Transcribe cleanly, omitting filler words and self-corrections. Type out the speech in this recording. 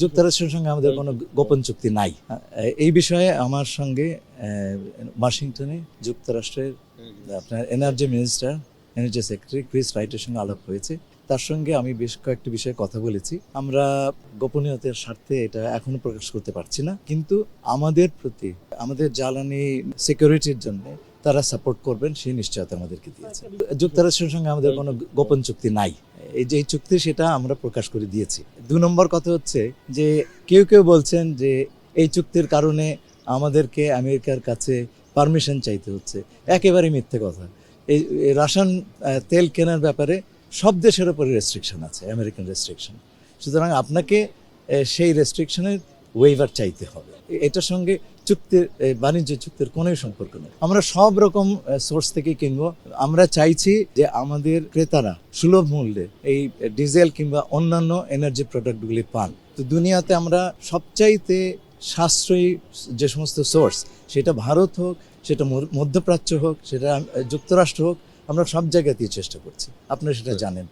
যুক্তরাষ্ট্রের সঙ্গে আমাদের কোনো গোপন চুক্তি নাই। এই বিষয়ে আমার সঙ্গে ওয়াশিংটনে যুক্তরাষ্ট্রের আপনার energy minister, energy secretary Chris রাইটের সঙ্গে আলাপ হয়েছে। তার সঙ্গে আমি বেশ কয়েকটি বিষয়ে কথা বলেছি। আমরা গোপনীয়তার স্বার্থে এটা এখনো প্রকাশ করতে পারছি না, কিন্তু আমাদের প্রতি আমাদের জ্বালানি সিকিউরিটির জন্য তারা সাপোর্ট করবেন সেই নিশ্চয়তা আমাদেরকে দিয়েছে। যুক্তরাষ্ট্রের সঙ্গে আমাদের কোনো গোপন চুক্তি নাই। এই যে চুক্তি সেটা আমরা প্রকাশ করে দিয়েছি। ২ নম্বর কথা হচ্ছে যে কেউ কেউ বলছেন যে এই চুক্তির কারণে আমাদেরকে আমেরিকার কাছে পারমিশন চাইতে হচ্ছে। একেবারে মিথ্যে কথা। এই রাশিয়ান তেল কেনার ব্যাপারে সব দেশের উপরে রেস্ট্রিকশন আছে, আমেরিকান রেস্ট্রিকশন। সুতরাং আপনাকে সেই রেস্ট্রিকশনের ওয়েভার চাইতে হবে। এটার সঙ্গে চুক্তির বাণিজ্য চুক্তির কোনোই সম্পর্ক নেই। আমরা সব রকম সোর্স থেকে কিনবো। আমরা চাইছি যে আমাদের ক্রেতারা সুলভ মূল্যে এই ডিজেল কিংবা অন্যান্য এনার্জি প্রোডাক্টগুলি পান। তো দুনিয়াতে আমরা সবচাইতে সাশ্রয়ী যে সমস্ত সোর্স, সেটা ভারত হোক, সেটা মধ্যপ্রাচ্য হোক, সেটা যুক্তরাষ্ট্র হোক, আমরা সব জায়গাতেই চেষ্টা করছি। আপনারা সেটা জানেন।